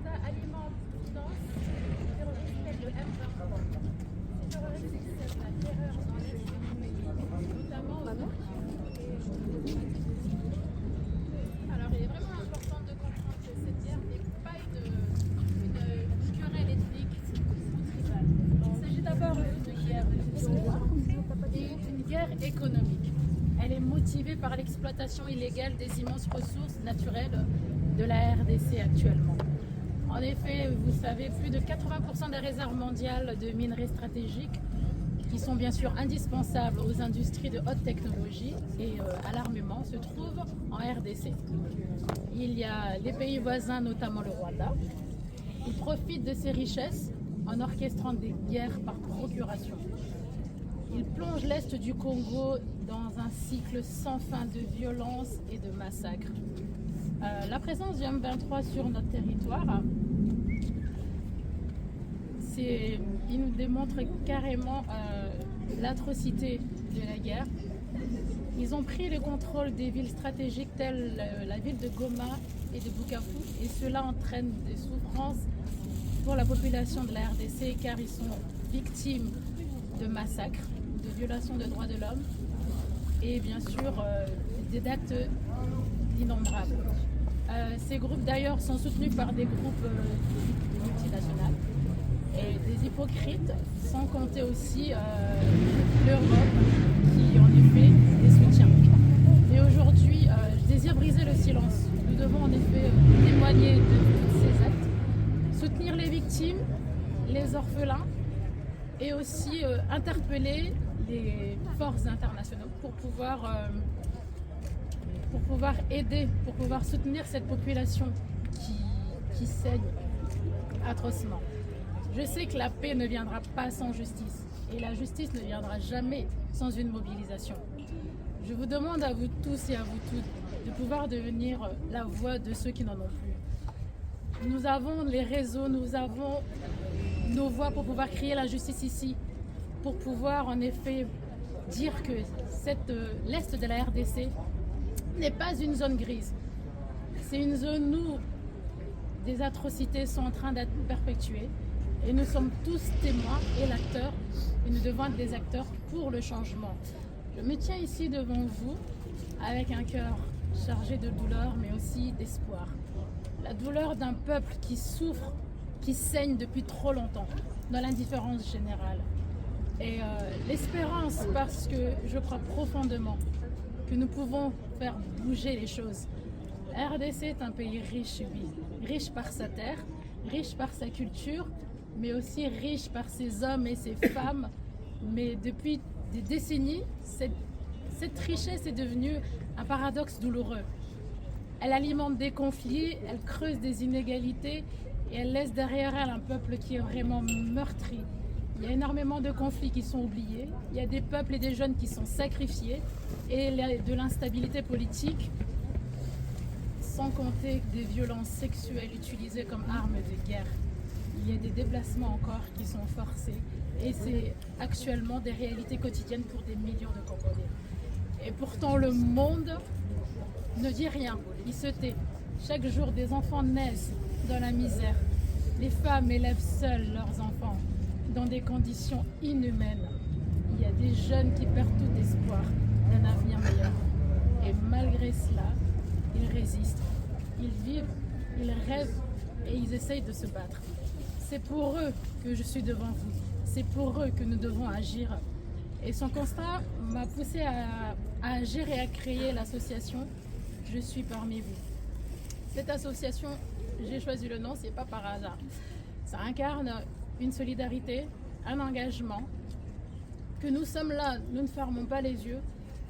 Rwanda alimente une danse terroriste de M23. Ces terroristes sèment la terreur dans l'est du pays, notamment au Alors, il est vraiment important de comprendre que cette guerre n'est pas une querelle ethnique ou tribale. Il s'agit d'abord d'une guerre de pouvoir et d'une guerre économique. Elle est motivée par l'exploitation illégale des immenses ressources naturelles de la RDC actuellement. En effet, vous savez, plus de 80% des réserves mondiales de minerais stratégiques, qui sont bien sûr indispensables aux industries de haute technologie et à l'armement, se trouvent en RDC. Il y a les pays voisins, notamment le Rwanda. Ils profitent de ces richesses en orchestrant des guerres par procuration. Ils plongent l'Est du Congo dans un cycle sans fin de violence et de massacres. La présence du M23 sur notre territoire, il nous démontre carrément l'atrocité de la guerre. Ils ont pris le contrôle des villes stratégiques telles la ville de Goma et de Bukavu, et cela entraîne des souffrances pour la population de la RDC car ils sont victimes de massacres, de violations de droits de l'homme et bien sûr d'actes innombrables. Ces groupes d'ailleurs sont soutenus par des groupes multinationales et des hypocrites, sans compter aussi l'Europe qui en effet les soutient. Et aujourd'hui, je désire briser le silence. Nous devons en effet témoigner de tous ces actes, soutenir les victimes, les orphelins et aussi interpeller les forces internationales pour pouvoir aider, pour pouvoir soutenir cette population qui saigne atrocement. Je sais que la paix ne viendra pas sans justice et la justice ne viendra jamais sans une mobilisation. Je vous demande à vous tous et à vous toutes de pouvoir devenir la voix de ceux qui n'en ont plus. Nous avons les réseaux, nous avons nos voix pour pouvoir créer la justice ici, pour pouvoir en effet dire que l'Est de la RDC n'est pas une zone grise. C'est une zone où des atrocités sont en train d'être perpétuées et nous sommes tous témoins et l'acteur et nous devons être des acteurs pour le changement. Je me tiens ici devant vous avec un cœur chargé de douleur mais aussi d'espoir. La douleur d'un peuple qui souffre, qui saigne depuis trop longtemps dans l'indifférence générale. Et l'espérance parce que je crois profondément que nous pouvons faire bouger les choses. La RDC est un pays riche, oui, riche par sa terre, riche par sa culture, mais aussi riche par ses hommes et ses femmes. Mais depuis des décennies, cette richesse est devenue un paradoxe douloureux. Elle alimente des conflits, elle creuse des inégalités et elle laisse derrière elle un peuple qui est vraiment meurtri. Il y a énormément de conflits qui sont oubliés, il y a des peuples et des jeunes qui sont sacrifiés et de l'instabilité politique, sans compter des violences sexuelles utilisées comme armes de guerre. Il y a des déplacements encore qui sont forcés et c'est actuellement des réalités quotidiennes pour des millions de Congolais. Et pourtant le monde ne dit rien, il se tait. Chaque jour des enfants naissent dans la misère. Les femmes élèvent seules leurs enfants dans des conditions inhumaines. Il y a des jeunes qui perdent tout espoir d'un avenir meilleur. Et malgré cela, ils résistent, ils vivent, ils rêvent et ils essayent de se battre. C'est pour eux que je suis devant vous. C'est pour eux que nous devons agir. Et son constat m'a poussé à agir et à créer l'association Je suis parmi vous. Cette association, j'ai choisi le nom, c'est pas par hasard. Ça incarne une solidarité, un engagement, que nous sommes là, nous ne fermons pas les yeux,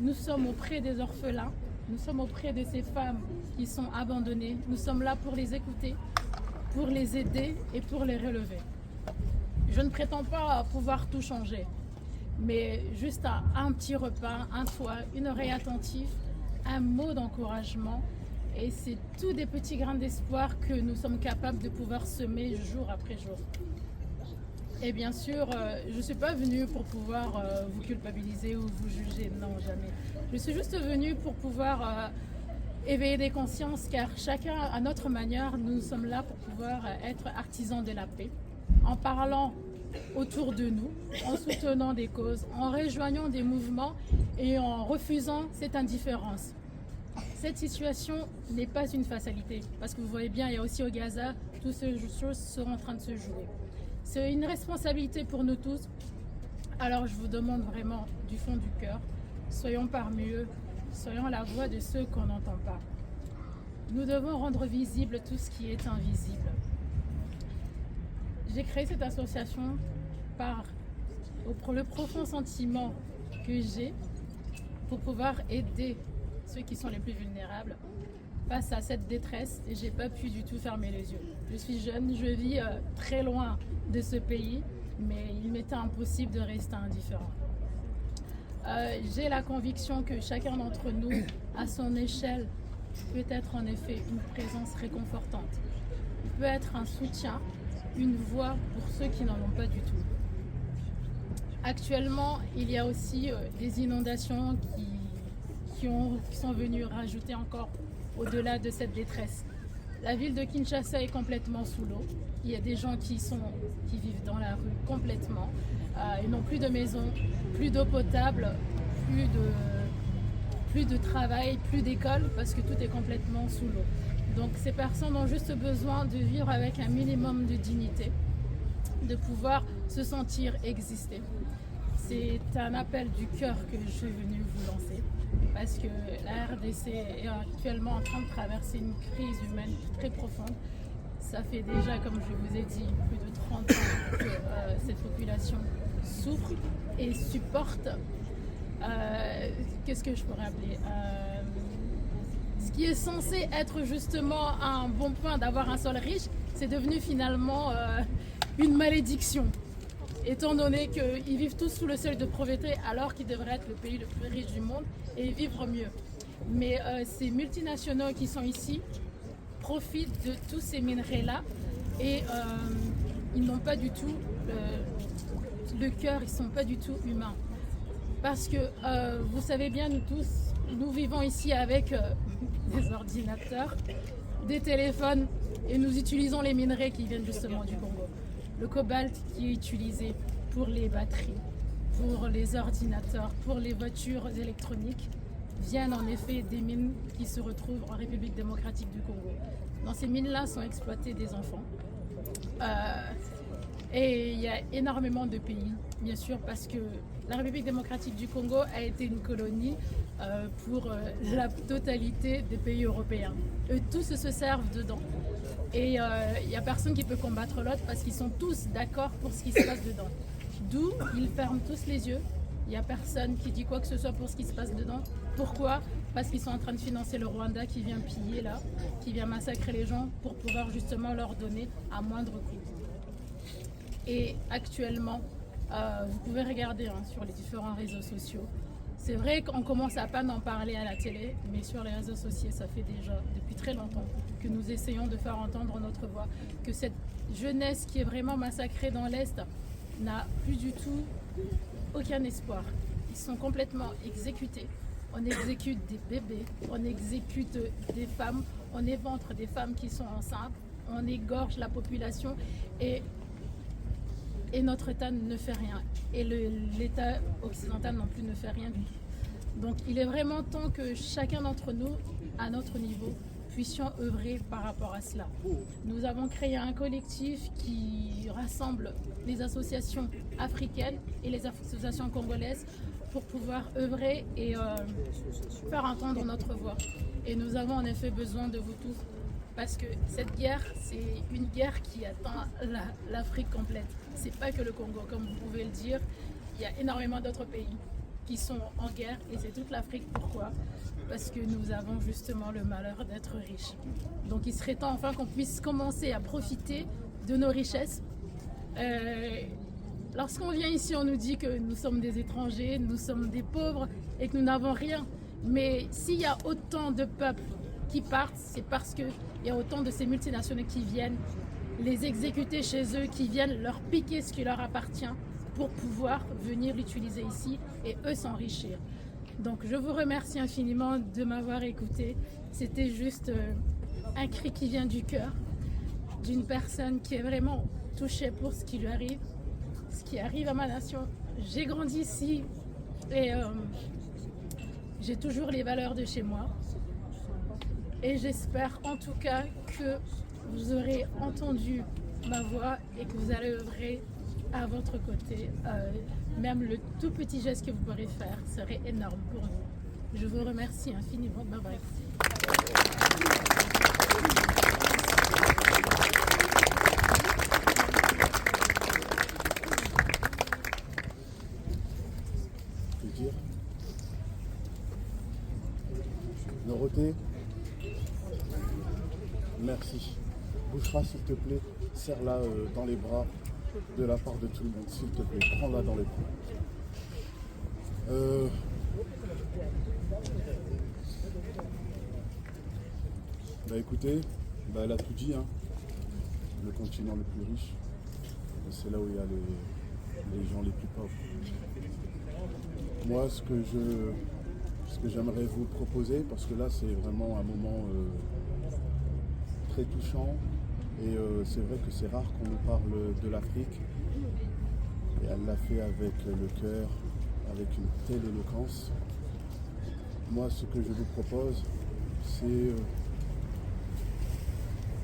nous sommes auprès des orphelins, nous sommes auprès de ces femmes qui sont abandonnées, nous sommes là pour les écouter, pour les aider et pour les relever. Je ne prétends pas pouvoir tout changer, mais juste un petit repas, un toit, une oreille attentive, un mot d'encouragement, et c'est tous des petits grains d'espoir que nous sommes capables de pouvoir semer jour après jour. Et bien sûr, je ne suis pas venue pour pouvoir vous culpabiliser ou vous juger, non, jamais. Je suis juste venue pour pouvoir éveiller des consciences, car chacun à notre manière, nous sommes là pour pouvoir être artisans de la paix, en parlant autour de nous, en soutenant des causes, en rejoignant des mouvements et en refusant cette indifférence. Cette situation n'est pas une fatalité, parce que vous voyez bien, il y a aussi au Gaza, toutes ces choses sont en train de se jouer. C'est une responsabilité pour nous tous. Alors je vous demande vraiment du fond du cœur, soyons parmi eux, soyons la voix de ceux qu'on n'entend pas. Nous devons rendre visible tout ce qui est invisible. J'ai créé cette association par le profond sentiment que j'ai pour pouvoir aider ceux qui sont les plus vulnérables face à cette détresse, et j'ai pas pu du tout fermer les yeux. Je suis jeune, je vis très loin de ce pays, mais il m'était impossible de rester indifférent. J'ai la conviction que chacun d'entre nous, à son échelle, peut être en effet une présence réconfortante, peut être un soutien, une voix pour ceux qui n'en ont pas du tout. Actuellement, il y a aussi des inondations qui sont venues rajouter encore au-delà de cette détresse. La ville de Kinshasa est complètement sous l'eau. Il y a des gens qui vivent dans la rue complètement. Ils n'ont plus de maison, plus d'eau potable, plus de travail, plus d'école, parce que tout est complètement sous l'eau. Donc ces personnes ont juste besoin de vivre avec un minimum de dignité, de pouvoir se sentir exister. C'est un appel du cœur que je suis venue vous lancer, parce que la RDC est actuellement en train de traverser une crise humaine très profonde. Ça fait déjà, comme je vous ai dit, plus de 30 ans que cette population souffre et supporte, qu'est-ce que je pourrais appeler, ce qui est censé être justement un bon point d'avoir un sol riche, c'est devenu finalement une malédiction. Étant donné qu'ils vivent tous sous le seuil de pauvreté alors qu'ils devraient être le pays le plus riche du monde et vivre mieux. Mais ces multinationaux qui sont ici profitent de tous ces minerais-là et ils n'ont pas du tout le cœur, ils ne sont pas du tout humains. Parce que vous savez bien, nous tous, nous vivons ici avec des ordinateurs, des téléphones et nous utilisons les minerais qui viennent justement du Congo. Le cobalt qui est utilisé pour les batteries, pour les ordinateurs, pour les voitures électroniques, viennent en effet des mines qui se retrouvent en République démocratique du Congo. Dans ces mines-là sont exploités des enfants. Et il y a énormément de pays, bien sûr, parce que la République démocratique du Congo a été une colonie pour la totalité des pays européens. Eux tous se servent dedans. Et il n'y a personne qui peut combattre l'autre parce qu'ils sont tous d'accord pour ce qui se passe dedans. D'où ils ferment tous les yeux. Il n'y a personne qui dit quoi que ce soit pour ce qui se passe dedans. Pourquoi? Parce qu'ils sont en train de financer le Rwanda qui vient piller là, qui vient massacrer les gens pour pouvoir justement leur donner à moindre coût. Et actuellement, vous pouvez regarder sur les différents réseaux sociaux. C'est vrai qu'on commence à pas en parler à la télé, mais sur les réseaux sociaux, ça fait déjà depuis très longtemps que nous essayons de faire entendre notre voix, que cette jeunesse qui est vraiment massacrée dans l'Est n'a plus du tout aucun espoir. Ils sont complètement exécutés. On exécute des bébés, on exécute des femmes, on éventre des femmes qui sont enceintes, on égorge la population et notre État ne fait rien. Et l'État occidental non plus ne fait rien du tout. Donc il est vraiment temps que chacun d'entre nous, à notre niveau, puissions œuvrer par rapport à cela. Nous avons créé un collectif qui rassemble les associations africaines et les associations congolaises pour pouvoir œuvrer et faire entendre notre voix. Et nous avons en effet besoin de vous tous. Parce que cette guerre, c'est une guerre qui atteint l'Afrique complète. C'est pas que le Congo, comme vous pouvez le dire. Il y a énormément d'autres pays qui sont en guerre et c'est toute l'Afrique. Pourquoi? Parce que nous avons justement le malheur d'être riches. Donc il serait temps enfin qu'on puisse commencer à profiter de nos richesses. Lorsqu'on vient ici, on nous dit que nous sommes des étrangers, nous sommes des pauvres et que nous n'avons rien. Mais s'il y a autant de peuples qui partent, c'est parce qu'il y a autant de ces multinationaux qui viennent les exécuter chez eux, qui viennent leur piquer ce qui leur appartient pour pouvoir venir l'utiliser ici et eux s'enrichir. Donc je vous remercie infiniment de m'avoir écouté. C'était juste un cri qui vient du cœur, d'une personne qui est vraiment touchée pour ce qui lui arrive, ce qui arrive à ma nation. J'ai grandi ici et j'ai toujours les valeurs de chez moi. Et j'espère en tout cas que vous aurez entendu ma voix et que vous allez œuvrer à votre côté. Même le tout petit geste que vous pourrez faire serait énorme pour nous. Je vous remercie infiniment de m'avoir écouté. Dorothée, merci. Bouchra, s'il te plaît, serre-la dans les bras de la part de tout le monde, s'il te plaît. Prends-la dans les bras. Écoutez, elle a tout dit, hein. Le continent le plus riche, c'est là où il y a les gens les plus pauvres. Moi, ce que j'aimerais vous proposer, parce que là c'est vraiment un moment très touchant et c'est vrai que c'est rare qu'on nous parle de l'Afrique et elle l'a fait avec le cœur, avec une telle éloquence. Moi, ce que je vous propose, c'est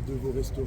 de vous restaurer.